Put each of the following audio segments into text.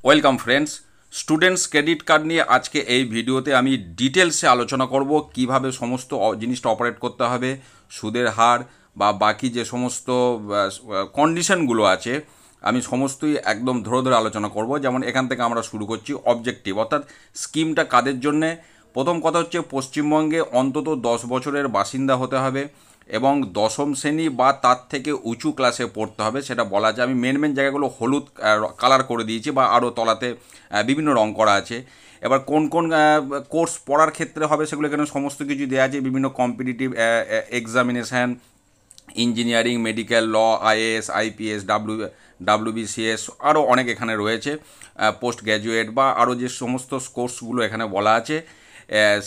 Welcome friends, students credit card নিয়ে আজকে এই ভিডিওতে আমি ডিটেলসে আলোচনা করব কিভাবে সমস্ত জিনিসটা অপারেট করতে হবে, সুদের হার বা বাকি যে সমস্ত কন্ডিশনগুলো আছে আমি সমস্তই একদম ধরে ধরে আলোচনা করব। যেমন এখান থেকে আমরা শুরু করছি অবজেক্টিভ, অর্থাৎ স্কিমটা কাদের জন্যে। প্রথম কথা হচ্ছে পশ্চিমবঙ্গে অন্তত 10 বছরের বাসিন্দা হতে হবে এবং দশম শ্রেণী বা তার থেকে উঁচু ক্লাসে পড়তে হবে, সেটা বলা যায়। আমি মেন জায়গাগুলো হলুদ কালার করে দিয়েছি বা আরও তলাতে বিভিন্ন রং করা আছে। এবার কোন কোন কোর্স পড়ার ক্ষেত্রে হবে সেগুলো এখানে সমস্ত কিছু দেওয়া আছে। বিভিন্ন কম্পিটিটিভ এক্সামিনেশান, ইঞ্জিনিয়ারিং, মেডিকেল, ল, আইএএস, আইপিএস, ডাব্লিউবিসিএস, আরও অনেক এখানে রয়েছে। পোস্ট গ্র্যাজুয়েট বা আরও যে সমস্ত কোর্সগুলো এখানে বলা আছে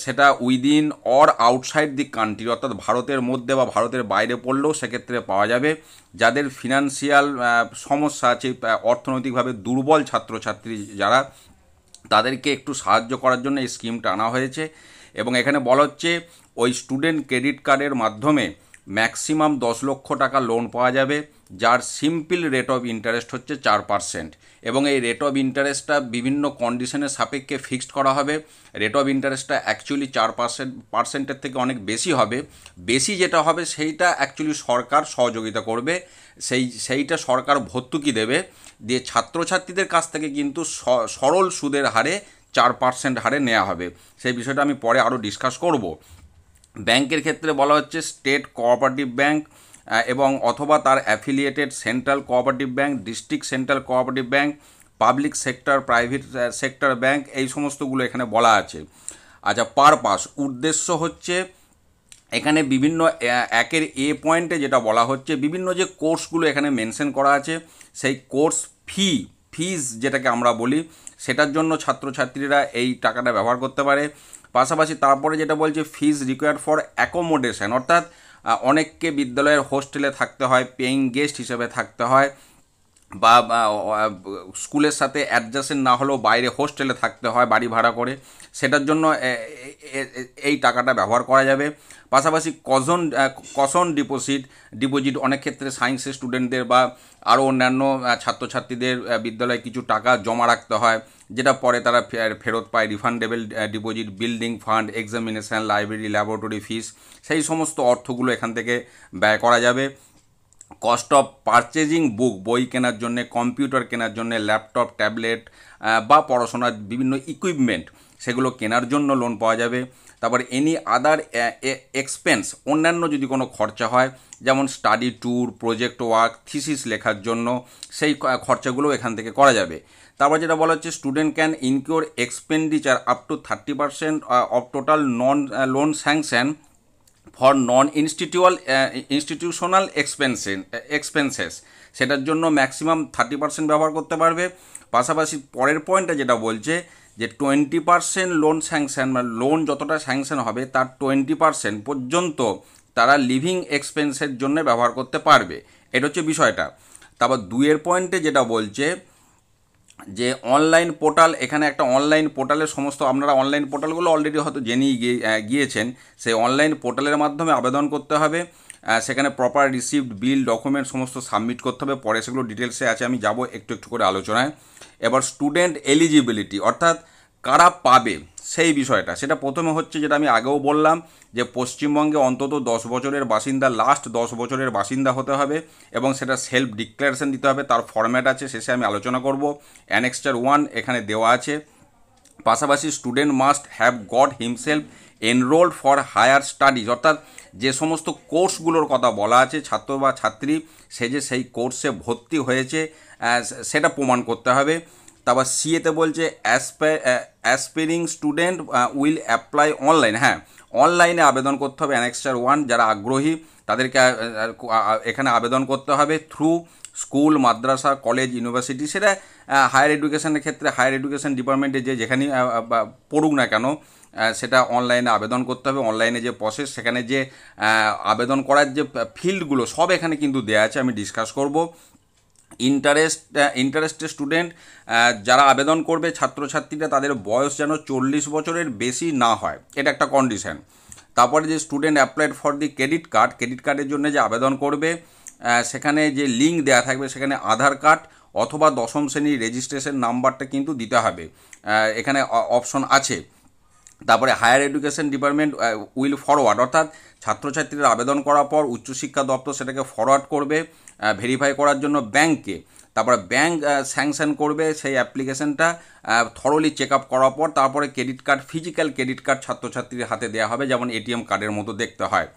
সেটা within or outside the country, অর্থাৎ ভারতের মধ্যে বা ভারতের বাইরে পড়লেও সেক্ষেত্রে পাওয়া যাবে। যাদের ফিনান্সিয়াল সমস্যা আছে, অর্থনৈতিকভাবে দুর্বল ছাত্রছাত্রী যারা, তাদেরকে একটু সাহায্য করার জন্য এই স্কিমটা আনা হয়েছে। এবং এখানে বলা হচ্ছে ওই স্টুডেন্ট ক্রেডিট কার্ডের মাধ্যমে ম্যাক্সিমাম 10 লক্ষ টাকা লোন পাওয়া যাবে, যার সিম্পল রেট অফ ইন্টারেস্ট হচ্ছে 4%। এবং এই রেট অফ ইন্টারেস্টটা বিভিন্ন কন্ডিশনের সাপেক্ষে ফিক্সড করা হবে। রেট অফ ইন্টারেস্টটা অ্যাকচুয়ালি 4%-এর থেকে অনেক বেশি হবে। বেশি যেটা হবে সেইটা অ্যাকচুয়ালি সরকার সহযোগিতা করবে, সেইটা সরকার ভর্তুকি দেবে, দিয়ে ছাত্রছাত্রীদের কাছ থেকে কিন্তু সরল সুদের হারে 4% হারে নেওয়া হবে। সেই বিষয়টা আমি পরে আরও ডিসকাস করব। ব্যাংকের ক্ষেত্রে বলা হচ্ছে স্টেট কোঅপারেটিভ ব্যাংক এবং অথবা তার affiliated central cooperative bank, district central cooperative bank, public sector, private sector bank, এই সমস্তগুলো এখানে বলা আছে। আচ্ছা, পারপাস, উদ্দেশ্য হচ্ছে এখানে বিভিন্ন একের এ পয়েন্টে যেটা বলা হচ্ছে বিভিন্ন যে কোর্সগুলো এখানে মেনশন করা আছে, সেই কোর্স ফিজ যেটাকে আমরা বলি, সেটার জন্য ছাত্রছাত্রীরা এই টাকাটা ব্যবহার করতে পারে। পাশাপাশি তারপরে যেটা বলছে ফিজ রিকোয়ার্ড ফর অ্যাকোমোডেশন, অর্থাৎ অনেককে বিদ্যালয়ের হোস্টেলে থাকতে হয়, পেইং গেস্ট হিসেবে থাকতে হয়, বা স্কুলের সাথে অ্যাডজাস্টেন্ট না হলেও বাইরে হোস্টেলে থাকতে হয় বাড়ি ভাড়া করে, সেটার জন্য এই টাকাটা ব্যবহার করা যাবে। পাশাপাশি কশন ডিপোজিট অনেক ক্ষেত্রে সায়েন্সের স্টুডেন্টদের বা আরও অন্যান্য ছাত্রছাত্রীদের বিদ্যালয়ে কিছু টাকা জমা রাখতে হয়, যেটা পরে তারা ফেরত পায়। Refundable deposit, building fund, examination, library, laboratory fees, সেই সমস্ত অর্থগুলো এখান থেকে ব্যয় করা যাবে। কস্ট অফ পারচেজিং বুক, বই কেনার জন্যে, কম্পিউটার কেনার জন্যে, ল্যাপটপ, ট্যাবলেট বা পড়াশোনার বিভিন্ন ইকুইপমেন্ট, সেগুলো কেনার জন্য লোন পাওয়া যাবে। তারপর এনি আদার এক্সপেন্স, অন্যান্য যদি কোনো খরচা হয়, যেমন study tour, project work, thesis লেখার জন্য, সেই খরচাগুলো এখান থেকে করা যাবে। তারপর যেটা বলা হচ্ছে student can incur expenditure up to 30% of total non loan sanction for non institutional expenses, সেটার জন্য ম্যাক্সিমাম 30% ব্যবহার করতে পারবে। পাশাপাশি পরের পয়েন্টটা যেটা বলছে যে 20% লোন স্যাংশন, মানে লোন যতটা স্যাংশন হবে তার 20% পর্যন্ত তারা লিভিং এক্সপেন্সের জন্য ব্যবহার করতে পারবে। এটা হচ্ছে বিষয়টা। তারপর 2 পয়েন্টে যেটা বলছে যে অনলাইন পোর্টাল, এখানে একটা অনলাইন পোর্টালের সমস্ত, আপনারা অনলাইন পোর্টালগুলো অলরেডি হয়তো জেনেই গিয়েছেন, সেই অনলাইন পোর্টালের মাধ্যমে আবেদন করতে হবে। সেখানে প্রপার রিসিভড বিল, ডকুমেন্ট সমস্ত সাবমিট করতে হবে। পরে সেগুলো ডিটেলসে আছে, আমি যাব একটু একটু করে আলোচনায়। এবার স্টুডেন্ট এলিজিবিলিটি, অর্থাৎ কারা পাবে সেই বিষয়টা, সেটা প্রথমে হচ্ছে যেটা আমি আগেও বললাম যে পশ্চিমবঙ্গে অন্তত 10 বছরের বাসিন্দা, লাস্ট 10 বছরের বাসিন্দা হতে হবে এবং সেটা সেলফ ডিক্লারেশন দিতে হবে। তার ফরম্যাট আছে, শেষে আমি আলোচনা করব। অ্যানেক্সচার 1 এখানে দেওয়া আছে। পাশাপাশি student must have got himself enrolled for higher studies, অর্থাৎ যে সমস্ত কোর্সগুলোর কথা বলা আছে, ছাত্র বা ছাত্রী সে যে সেই কোর্সে ভর্তি হয়েছে সেটা প্রমাণ করতে হবে। তারপর সিএতে বলছে অ্যাসপিরিং স্টুডেন্ট উইল অ্যাপ্লাই অনলাইন, হ্যাঁ অনলাইনে আবেদন করতে হবে। অ্যানেক্সচার 1 যারা আগ্রহী তাদেরকে এখানে আবেদন করতে হবে থ্রু স্কুল, মাদ্রাসা, কলেজ, ইউনিভার্সিটি, সেটা হায়ার এডুকেশনের ক্ষেত্রে হায়ার এডুকেশন ডিপার্টমেন্টে যেখানেই পড়ুক না কেন, সেটা অনলাইনে আবেদন করতে হবে। অনলাইনে যে প্রসেস, সেখানে যে আবেদন করার যে ফিল্ডগুলো সব এখানে কিন্তু দেওয়া আছে, আমি ডিসকাস করব। ইন্টারেস্টেড স্টুডেন্ট যারা আবেদন করবে, ছাত্রছাত্রীরা, তাদের বয়স যেন 40 বছরের বেশি না হয়, এটা একটা কন্ডিশন। তারপরে যে student applied for the credit কার্ডের জন্য যে আবেদন করবে, সেখানে যে লিঙ্ক দেওয়া থাকবে, সেখানে আধার কার্ড অথবা দশম শ্রেণীর রেজিস্ট্রেশন নাম্বারটা কিন্তু দিতে হবে, এখানে অপশন আছে। তারপরে higher education department will forward, অর্থাৎ ছাত্রছাত্রীরা আবেদন করার পর উচ্চশিক্ষা দপ্তর সেটাকে ফরওয়ার্ড করবে ভেরিফাই করার জন্য ব্যাংককে। তারপরে ব্যাংক স্যাংশন করবে সেই অ্যাপ্লিকেশনটা থরলি চেক আপ করার পর। তারপরে credit card, physical credit card ছাত্রছাত্রীর হাতে দেওয়া হবে, যেমন এটিএম কার্ডের মতো দেখতে হয়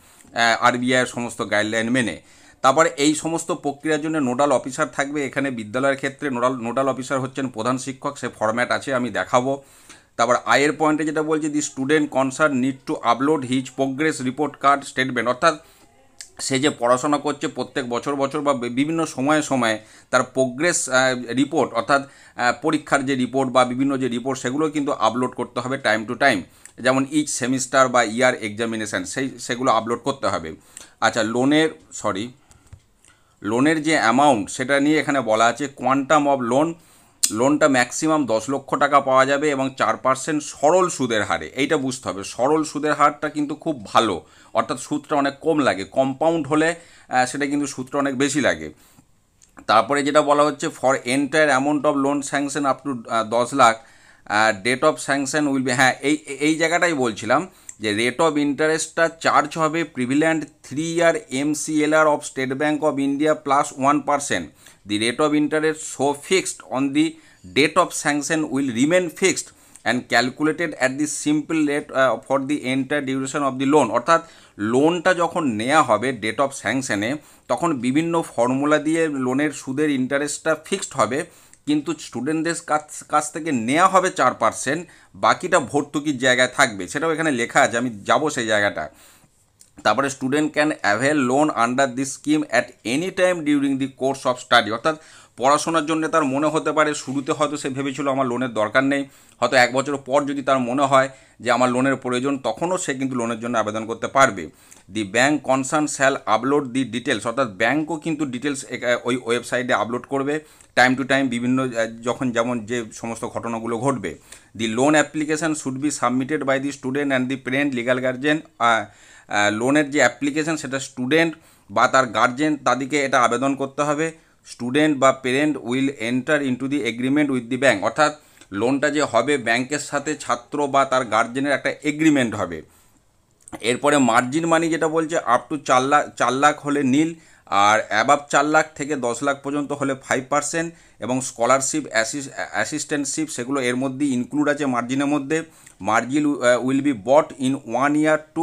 আরবিআইয়ের সমস্ত গাইডলাইন মেনে। তারপরে এই সমস্ত প্রক্রিয়ার জন্য নোডাল অফিসার থাকবে। এখানে বিদ্যালয়ের ক্ষেত্রে নোডাল অফিসার হচ্ছেন প্রধান শিক্ষক, সে ফরম্যাট আছে আমি দেখাবো। তারপর আয়ের পয়েন্টে যেটা বলছে, the student concern need to upload his progress report card statement, অর্থাৎ সে যে পড়াশোনা করছে প্রত্যেক বছর বা বিভিন্ন সময়ে সময়ে তার প্রোগ্রেস রিপোর্ট, অর্থাৎ পরীক্ষার যে রিপোর্ট বা বিভিন্ন যে রিপোর্ট সেগুলো কিন্তু আপলোড করতে হবে টাইম টু টাইম, যেমন ইচ সেমিস্টার বা ইয়ার এক্সামিনেশান সেগুলো আপলোড করতে হবে। আচ্ছা, লোনের যে অ্যামাউন্ট সেটা নিয়ে এখানে বলা আছে, কোয়ান্টাম অফ লোনটা ম্যাক্সিমাম 10 লক্ষ টাকা পাওয়া যাবে এবং 4% সরল সুদের হারে। এইটা বুঝতে হবে, সরল সুদের হারটা কিন্তু খুব ভালো, অর্থাৎ সুদটা অনেক কম লাগে। কম্পাউন্ড হলে সেটা কিন্তু সুদটা অনেক বেশি লাগে। তারপরে যেটা বলা হচ্ছে, for entire amount of loan sanction up to 10 lakh, date of sanction will be, হ্যাঁ এই জায়গাটাই বলছিলাম যে রেট অফ ইন্টারেস্টটা চার্জ হবে prevalent 3 year MCLR of State Bank of India plus 1%। The rate of interest so fixed on the date of sanction will remain fixed and calculated at the simple rate for the entire duration of the loan, অর্থাৎ লোনটা যখন নেওয়া হবে date of স্যাংশনে তখন বিভিন্ন formula দিয়ে লোনের সুদের ইন্টারেস্টটা ফিক্সড হবে, কিন্তু স্টুডেন্টদের কাছ থেকে নেওয়া হবে 4%, বাকিটা ভর্তুকির জায়গায় থাকবে, সেটাও এখানে লেখা আছে, আমি যাব সেই জায়গাটা। তারপরে student can avail loan under this scheme at any time during the course of study, অর্থাৎ পড়াশোনার জন্য তার মনে হতে পারে শুরুতে হয়তো সে ভেবেছিল আমার লোনের দরকার নেই, হয়তো 1 বছর পর যদি তার মনে হয় যে আমার লোনের প্রয়োজন, তখনও সে কিন্তু লোনের জন্য আবেদন করতে পারবে। দি ব্যাঙ্ক কনসার্ন শ্যাল আপলোড দি ডিটেলস, অর্থাৎ ব্যাঙ্কও কিন্তু ডিটেলস ওই ওয়েবসাইটে আপলোড করবে টাইম টু টাইম, বিভিন্ন যখন যেমন যে সমস্ত ঘটনাগুলো ঘটবে। The loan application should be submitted by the student and the parent legal guardian, লোনের যে অ্যাপ্লিকেশন সেটা স্টুডেন্ট বা তার গার্জেন তাদেরকে এটা আবেদন করতে হবে। স্টুডেন্ট বা parent will enter into the agreement with the bank, অর্থাৎ লোনটা যে হবে ব্যাংকের সাথে ছাত্র বা তার গার্জেনের একটা এগ্রিমেন্ট হবে। এরপরে মার্জিন মানি যেটা বলছে আপ টু 4 লাখ হলে নীল, আর অ্যাবাভ 4 লাখ থেকে 10 লাখ পর্যন্ত হলে 5%, এবং স্কলারশিপ অ্যাসিস্ট্যান্টশিপ সেগুলো এর মধ্যেই ইনক্লুড আছে মার্জিনের মধ্যে। Margin will be but in 1 year to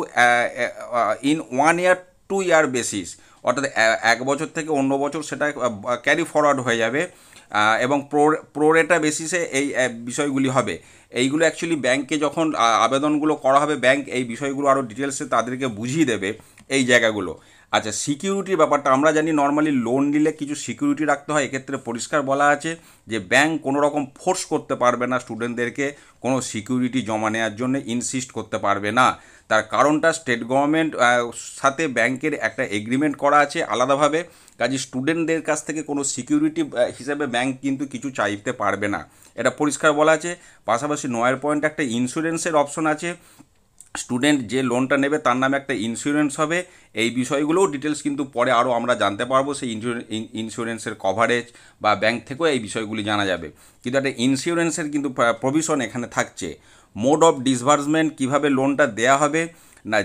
2 year basis, অর্থাৎ 1 বছর থেকে অন্য বছর সেটা ক্যারি ফরওয়ার্ড হয়ে যাবে, এবং প্রোরেটা বেসিসে এই বিষয়গুলি হবে। এইগুলো অ্যাকচুয়ালি ব্যাংকে যখন আবেদনগুলো করা হবে ব্যাংক এই বিষয়গুলো আরও ডিটেলসে তাদেরকে বুঝিয়ে দেবে এই জায়গাগুলো। আচ্ছা, সিকিউরিটির ব্যাপারটা আমরা জানি নর্মালি লোন নিলে কিছু সিকিউরিটি রাখতে হয়, এক্ষেত্রে পরিষ্কার বলা আছে যে ব্যাংক কোনো রকম ফোর্স করতে পারবে না স্টুডেন্টদেরকে কোনো সিকিউরিটি জমা নেওয়ার জন্য, ইনসিস্ট করতে পারবে না। তার কারণটা স্টেট গভর্নমেন্ট সাথে ব্যাংকের একটা এগ্রিমেন্ট করা আছে আলাদাভাবে, কাজে স্টুডেন্টদের কাছ থেকে কোনো সিকিউরিটি হিসেবে ব্যাংক কিন্তু কিছু চাইতে পারবে না, এটা পরিষ্কার বলা আছে। পাশাপাশি 9 পয়েন্ট একটা ইন্স্যুরেন্সের অপশন আছে, স্টুডেন্ট যে লোনটা নেবে তার নামে একটা ইন্স্যুরেন্স হবে। এই বিষয়গুলোও ডিটেলস কিন্তু পরে আরও আমরা জানতে পারবো, সেই ইন্স্যুরেন্সের কভারেজ বা ব্যাংক থেকেও এই বিষয়গুলি জানা যাবে, কিন্তু একটা ইন্স্যুরেন্সের কিন্তু প্রভিশন এখানে থাকছে। মোড অফ ডিসবার্সমেন্ট, কীভাবে লোনটা দেয়া হবে না,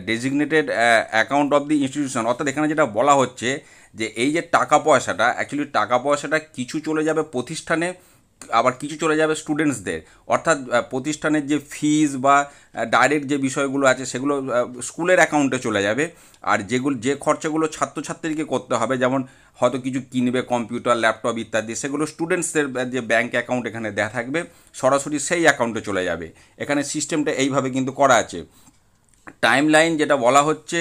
designated account of the institution, অর্থাৎ এখানে যেটা বলা হচ্ছে যে এই যে টাকা পয়সাটা অ্যাকচুয়ালি টাকা পয়সাটা কিছু চলে যাবে প্রতিষ্ঠানে, আবার কিছু চলে যাবে স্টুডেন্টসদের, অর্থাৎ প্রতিষ্ঠানের যে ফিজ বা ডাইরেক্ট যে বিষয়গুলো আছে সেগুলো স্কুলের অ্যাকাউন্টে চলে যাবে, আর যে খরচাগুলো ছাত্রছাত্রীকে করতে হবে, যেমন হয়তো কিছু কিনবে কম্পিউটার ল্যাপটপ ইত্যাদি, সেগুলো স্টুডেন্টসদের যে ব্যাঙ্ক অ্যাকাউন্ট এখানে দেওয়া থাকবে সরাসরি সেই অ্যাকাউন্টে চলে যাবে। এখানে সিস্টেমটা এইভাবে কিন্তু করা আছে। টাইম লাইন যেটা বলা হচ্ছে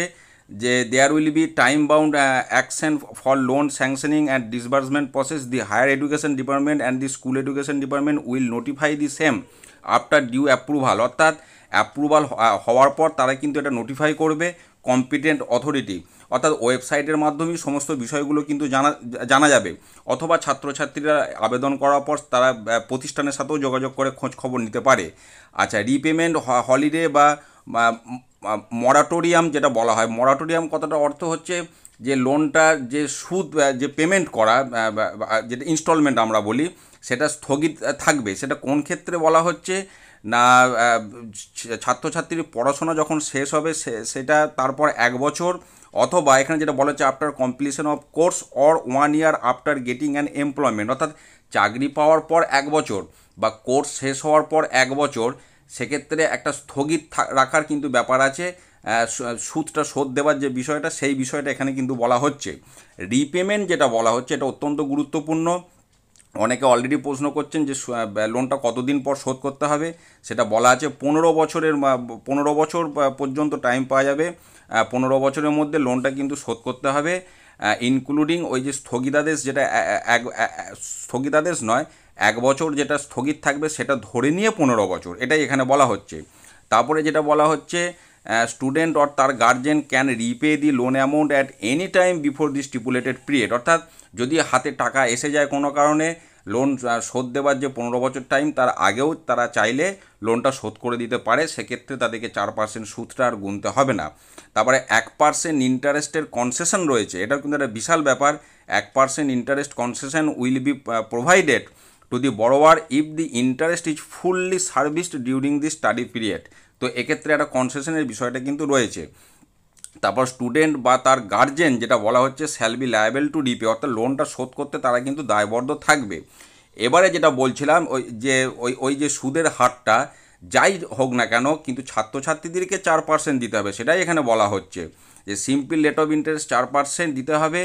যে there will be time bound action for loan sanctioning and disbursement process, the higher education department and the school education department will notify the same after due approval, অর্থাৎ অ্যাপ্রুভাল হওয়ার পর তারা কিন্তু এটা নোটিফাই করবে কম্পিটেন্ট অথরিটি, অর্থাৎ ওয়েবসাইটের মাধ্যমেই সমস্ত বিষয়গুলো কিন্তু জানা যাবে, অথবা ছাত্রছাত্রীরা আবেদন করার পর তারা প্রতিষ্ঠানের সাথেও যোগাযোগ করে খোঁজ খবর নিতে পারে। আচ্ছা, রিপেমেন্ট হলিডে বা মরাটোরিয়াম যেটা বলা হয়, মরাটোরিয়াম কথাটা অর্থ হচ্ছে যে লোনটা যে সুদ যে পেমেন্ট করা যেটা ইনস্টলমেন্ট আমরা বলি সেটা স্থগিত থাকবে। সেটা কোন ক্ষেত্রে বলা হচ্ছে না, ছাত্রছাত্রীর পড়াশোনা যখন শেষ হবে সেটা তারপর 1 বছর, অথবা এখানে যেটা বলা হচ্ছে after completion of course or 1 year after getting an employment, অর্থাৎ চাকরি পাওয়ার পর 1 বছর বা কোর্স শেষ হওয়ার পর 1 বছর, সেক্ষেত্রে একটা স্থগিত রাখার কিন্তু ব্যাপার আছে। সুদটা শোধ দেওয়ার যে বিষয়টা, সেই বিষয়টা এখানে কিন্তু বলা হচ্ছে। রিপেমেন্ট যেটা বলা হচ্ছে এটা অত্যন্ত গুরুত্বপূর্ণ। অনেকে অলরেডি প্রশ্ন করছেন যে লোনটা কতদিন পর শোধ করতে হবে, সেটা বলা আছে 15 বছর পর্যন্ত টাইম পাওয়া যাবে। 15 বছরের মধ্যে লোনটা কিন্তু শোধ করতে হবে, ইনক্লুডিং ওই যে স্থগিতাদেশ, যেটা স্থগিতাদেশ নয়, 1 বছর যেটা স্থগিত থাকবে সেটা ধরে নিয়ে 15 বছর, এটাই এখানে বলা হচ্ছে। তারপরে যেটা বলা হচ্ছে স্টুডেন্ট অর তার guardian can repay the loan amount at any time before the stipulated period, অর্থাৎ যদি হাতে টাকা এসে যায় কোনো কারণে, লোন শোধ দেওয়ার যে 15 বছর টাইম তার আগেও তারা চাইলে লোনটা শোধ করে দিতে পারে। সেক্ষেত্রে তাদেরকে 4% সুদটা আর গুনতে হবে না। তারপরে 1% ইন্টারেস্টের কনসেশন রয়েছে, এটাও কিন্তু একটা বিশাল ব্যাপার। 1% interest concession will be provided to the borrower if the interest is fully serviced during the study period. তো এক্ষেত্রে একটা কনসেশনের বিষয়টা কিন্তু রয়েছে। তারপর স্টুডেন্ট বা তার গার্জেন যেটা বলা হচ্ছে শ্যাল বি লায়াবেল টু রিপে, অর্থাৎ লোনটা শোধ করতে তারা কিন্তু দায়বদ্ধ থাকবে। এবারে যেটা বলছিলাম ওই যে সুদের হারটা যাই হোক না কেন, কিন্তু ছাত্রছাত্রীদেরকে 4% দিতে হবে, সেটাই এখানে বলা হচ্ছে যে সিম্পল রেট অফ ইন্টারেস্ট 4% দিতে হবে।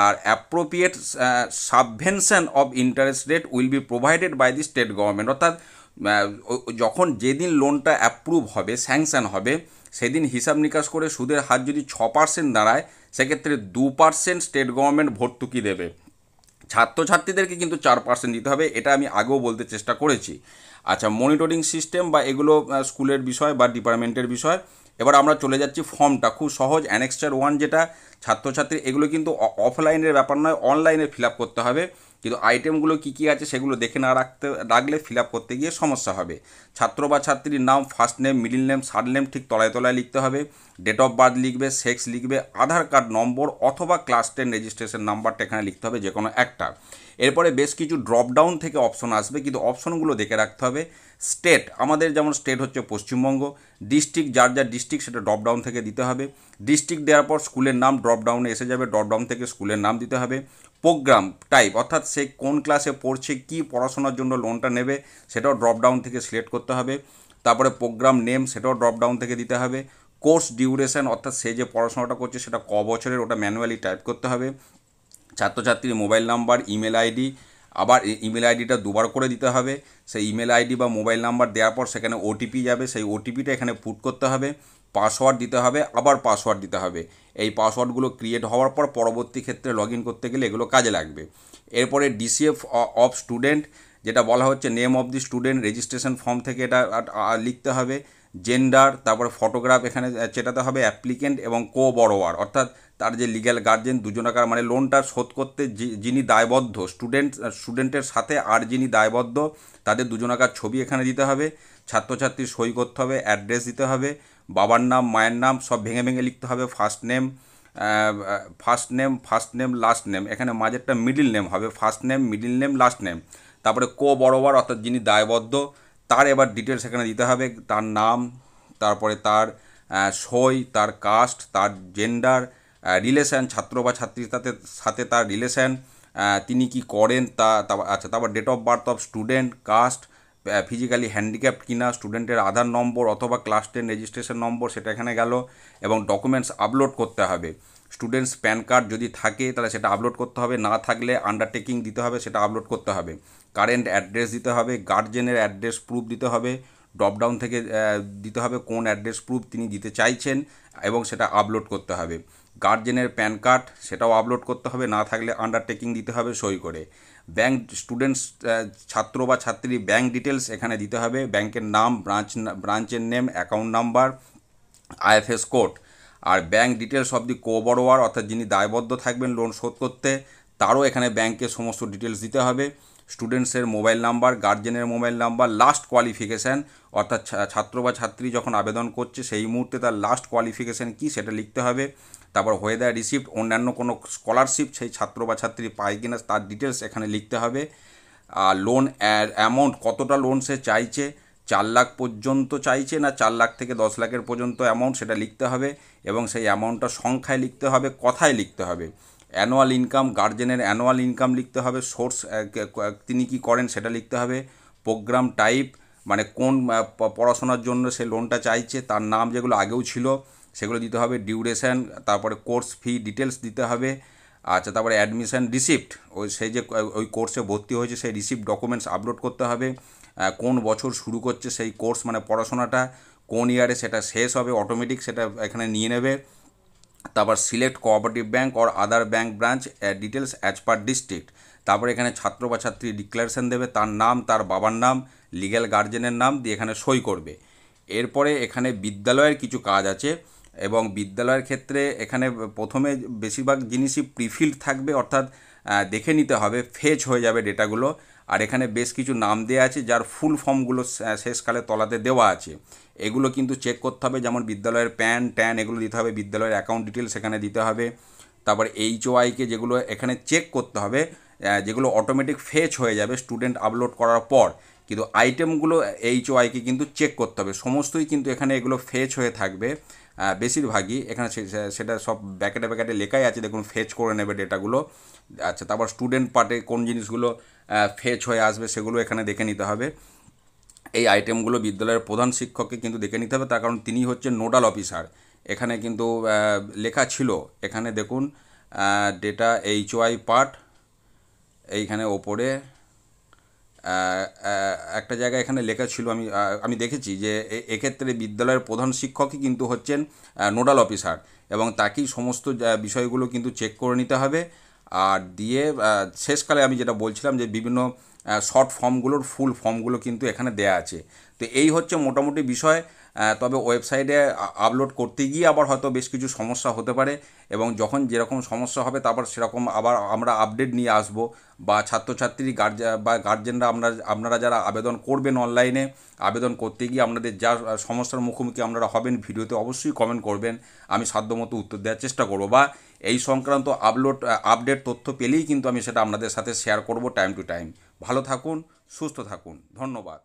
আর appropriate subvention of interest rate will be provided by the state government, অর্থাৎ যখন যেদিন লোনটা অ্যাপ্রুভ হবে, স্যাংশন হবে, সেদিন হিসাব নিকাশ করে সুদের হার যদি 6% দাঁড়ায়, সেক্ষেত্রে 2% স্টেট গভর্নমেন্ট ভর্তুকি দেবে। ছাত্রছাত্রীদেরকে কিন্তু 4% দিতে হবে, এটা আমি আগেও বলতে চেষ্টা করেছি। আচ্ছা, মনিটরিং সিস্টেম বা এগুলো স্কুলের বিষয় বা ডিপার্টমেন্টের বিষয়। এবার আমরা চলে যাচ্ছি ফর্মটা, খুব সহজ। অ্যানেক্সচার 1 যেটা ছাত্রছাত্রী, এগুলো কিন্তু অফলাইনের ব্যাপার নয়, অনলাইনে ফিল আপ করতে হবে। কিন্তু আইটেমগুলো কী কী আছে সেগুলো দেখে না রাখলে ফিল আপ করতে গিয়ে সমস্যা হবে। ছাত্র বা ছাত্রীর নাম, first name, middle name, third name ঠিক তলায় তলায় লিখতে হবে। ডেট অফ বার্থ লিখবে, সেক্স লিখবে, আধার কার্ড নম্বর অথবা ক্লাস 10 রেজিস্ট্রেশন নাম্বারটা এখানে লিখতে হবে, যে কোনো একটা। এরপরে বেশ কিছু ড্রপ ডাউন থেকে অপশন আসবে, কিন্তু অপশনগুলো দেখে রাখতে হবে। স্টেট, আমাদের যেমন স্টেট হচ্ছে পশ্চিমবঙ্গ। ডিস্ট্রিক্ট, যার যার ডিস্ট্রিক্ট সেটা ড্রপ ডাউন থেকে দিতে হবে। ডিস্ট্রিক্ট দেওয়ার পর স্কুলের নাম ড্রপ ডাউনে এসে যাবে, ড্রপ ডাউন থেকে স্কুলের নাম দিতে হবে। প্রোগ্রাম টাইপ, অর্থাৎ সে কোন ক্লাসে পড়ছে, কী পড়াশোনার জন্য লোনটা নেবে, সেটাও ড্রপ ডাউন থেকে সিলেক্ট করতে হবে। তারপরে প্রোগ্রাম নেম, সেটাও ড্রপ ডাউন থেকে দিতে হবে। কোর্স ডিউরেশন, অর্থাৎ সে যে পড়াশোনাটা করছে সেটা ক বছরের, ওটা ম্যানুয়ালি টাইপ করতে হবে। ছাত্রছাত্রীর মোবাইল নাম্বার, ইমেল আইডি, আবার ইমেল আইডিটা দুবার করে দিতে হবে। সেই ইমেল আইডি বা মোবাইল নাম্বার দেওয়ার পর সেখানে ওটিপি যাবে, সেই ওটিপিটা এখানে পুট করতে হবে। পাসওয়ার্ড দিতে হবে, আবার পাসওয়ার্ড দিতে হবে। এই পাসওয়ার্ডগুলো ক্রিয়েট হওয়ার পর পরবর্তী ক্ষেত্রে লগ ইন করতে গেলে এগুলো কাজে লাগবে। এরপরে ডিসিএফ অফ স্টুডেন্ট, যেটা বলা হচ্ছে name of the student, registration form থেকে এটা লিখতে হবে। জেন্ডার, তারপরে ফটোগ্রাফ এখানে চেটাতে হবে। অ্যাপ্লিকেন্ট এবং কো বরোয়ার, অর্থাৎ তার যে লিগ্যাল গার্জেন, দুজনাকার, মানে লোনটা শোধ করতে যিনি দায়বদ্ধ, স্টুডেন্টের সাথে আর যিনি দায়বদ্ধ, তাদের দুজনাকার ছবি এখানে দিতে হবে। ছাত্রছাত্রীর সই করতে হবে, অ্যাড্রেস দিতে হবে, বাবার নাম, মায়ের নাম সব ভেঙে ভেঙে লিখতে হবে। ফার্স্ট নেম লাস্ট নেম, এখানে মাঝেরটা মিডিল নেম হবে, first name, middle name, last name. তারপরে কো বরোয়ার, অর্থাৎ যিনি দায়বদ্ধ, তার এবার ডিটেলস এখানে দিতে হবে, তার নাম, তারপরে তার সই, তার কাস্ট, তার জেন্ডার, রিলেশান, ছাত্র বা ছাত্রীর সাথে তার রিলেশান, তিনি কি করেন আচ্ছা, তারপর date of birth of student, caste, physically handicapped কিনা, স্টুডেন্টের আধার নম্বর অথবা ক্লাস 10 রেজিস্ট্রেশন নম্বর, সেটা এখানে গেল। এবং ডকুমেন্টস আপলোড করতে হবে। স্টুডেন্টস প্যান কার্ড যদি থাকে তাহলে সেটা আপলোড করতে হবে, না থাকলে আন্ডারটেকিং দিতে হবে, সেটা আপলোড করতে হবে। কারেন্ট অ্যাড্রেস দিতে হবে, গার্জেনের অ্যাড্রেস প্রুফ দিতে হবে। ড্রপডাউন থেকে দিতে হবে কোন অ্যাড্রেস প্রুফ তিনি দিতে চাইছেন, এবং সেটা আপলোড করতে হবে। গার্জেনের প্যান কার্ড, সেটাও আপলোড করতে হবে, না থাকলে আন্ডারটেকিং দিতে হবে সই করে। ব্যাংক, স্টুডেন্টস ছাত্র বা ছাত্রী ব্যাংক ডিটেলস এখানে দিতে হবে, ব্যাংকের নাম, ব্রাঞ্চের name, account number, IFS code. আর bank details of the co borrower, অর্থাৎ যিনি দায়বদ্ধ থাকবেন লোন শোধ করতে, তারও এখানে ব্যাংকের সমস্ত ডিটেলস দিতে হবে। স্টুডেন্টসের মোবাইল নাম্বার, গার্জেনের মোবাইল নাম্বার, লাস্ট কোয়ালিফিকেশান, অর্থাৎ ছাত্র বা ছাত্রী যখন আবেদন করছে সেই মুহূর্তে তার লাস্ট কোয়ালিফিকেশান কী সেটা লিখতে হবে। তারপর ওয়েদার রিসিপ্ট, অন্যান্য কোনো স্কলারশিপ সেই ছাত্র বা ছাত্রী পায় কিনা তার ডিটেলস এখানে লিখতে হবে। আর লোন অ্যামাউন্ট, কতটা লোন সে চাইছে, 4 লাখ পর্যন্ত চাইছে না 4 লাখ থেকে 10 লাখের পর্যন্ত অ্যামাউন্ট, সেটা লিখতে হবে। এবং সেই অ্যামাউন্টটা সংখ্যায় লিখতে হবে, কথায় লিখতে হবে। অ্যানুয়াল ইনকাম, গার্জেনের অ্যানুয়াল ইনকাম লিখতে হবে। সোর্স, তিনি কি করেন সেটা লিখতে হবে। প্রোগ্রাম টাইপ, মানে কোন পড়াশোনার জন্য সে লোনটা চাইছে, তার নাম যেগুলো আগেও ছিল সেগুলো দিতে হবে। ডিউরেশন, তারপরে কোর্স ফি ডিটেলস দিতে হবে। আচ্ছা, তারপরে অ্যাডমিশন রিসিপ্ট, ওই সেই যে ওই কোর্সে ভর্তি হয়েছে সেই রিসিপ্ট ডকুমেন্টস আপলোড করতে হবে। কোন বছর শুরু করছে সেই কোর্স, মানে পড়াশোনাটা কোন ইয়ারে সেটা শেষ হবে অটোমেটিক, সেটা এখানে নিয়ে নেবে। তারপর select cooperative bank or other bank branch details as per district. তারপরে এখানে ছাত্র বা ছাত্রী ডিক্লারেশন দেবে, তার নাম, তার বাবার নাম, লিগ্যাল গার্জেনের নাম দিয়ে এখানে সই করবে। এরপরে এখানে বিদ্যালয়ের কিছু কাজ আছে, এবং বিদ্যালয়ের ক্ষেত্রে এখানে প্রথমে বেশিরভাগ জিনিসই প্রিফিল্ড থাকবে, অর্থাৎ দেখে নিতে হবে, ফেচ হয়ে যাবে ডেটাগুলো। আর এখানে বেশ কিছু নাম দেওয়া আছে যার ফুল ফর্মগুলো শেষকালে তলাতে দেওয়া আছে, এগুলো কিন্তু চেক করতে হবে। যেমন বিদ্যালয়ের প্যান ট্যান এগুলো দিতে হবে, বিদ্যালয়ের অ্যাকাউন্ট ডিটেলস এখানে দিতে হবে। তারপর HOIকে যেগুলো এখানে চেক করতে হবে, যেগুলো অটোমেটিক ফেচ হয়ে যাবে স্টুডেন্ট আপলোড করার পর, কিন্তু আইটেমগুলো HOIকে কিন্তু চেক করতে হবে। সমস্তই কিন্তু এখানে এগুলো ফেচ হয়ে থাকবে বেশিরভাগই, এখানে সেটা সব ব্যাকেটে ব্যাকেটে লেখাই আছে, দেখুন ফেচ করে নেবে ডেটাগুলো। আচ্ছা, তারপর স্টুডেন্ট পার্টে কোন জিনিসগুলো ফেচ হয়ে আসবে সেগুলো এখানে দেখে নিতে হবে। এই আইটেমগুলো বিদ্যালয়ের প্রধান শিক্ষককে কিন্তু দেখে নিতে হবে, তার কারণ তিনি হচ্ছেন নোডাল অফিসার। এখানে কিন্তু লেখা ছিল, এখানে দেখুন ডেটা HOI পার্ট, এইখানে ওপরে একটা জায়গায় এখানে লেখা ছিল, আমি দেখেছি যে এক্ষেত্রে বিদ্যালয়ের প্রধান শিক্ষকই কিন্তু হচ্ছেন নোডাল অফিসার, এবং তাকেই সমস্ত বিষয়গুলো কিন্তু চেক করে নিতে হবে। আর দিয়ে শেষকালে আমি যেটা বলছিলাম যে বিভিন্ন শর্ট ফর্মগুলোর ফুল ফর্মগুলো কিন্তু এখানে দেয়া আছে। তো এই হচ্ছে মোটামুটি বিষয়। তবে ওয়েবসাইটে আপলোড করতে গিয়ে আবার হয়তো বেশ কিছু সমস্যা হতে পারে, এবং যখন যেরকম সমস্যা হবে তারপর সেরকম আবার আমরা আপডেট নিয়ে আসব। বা ছাত্রছাত্রী গার্জেনরা আপনারা যারা আবেদন করবেন অনলাইনে, আবেদন করতে গিয়ে আপনাদের যা সমস্যার মুখোমুখি আপনারা হবেন ভিডিওতে অবশ্যই কমেন্ট করবেন, আমি সাধ্যমতো উত্তর দেওয়ার চেষ্টা করব। বা এই সংক্রান্ত আপডেট তথ্য পেলেই কিন্তু আমি সেটা আপনাদের সাথে শেয়ার করব টাইম টু টাইম। ভালো থাকুন, সুস্থ থাকুন, ধন্যবাদ।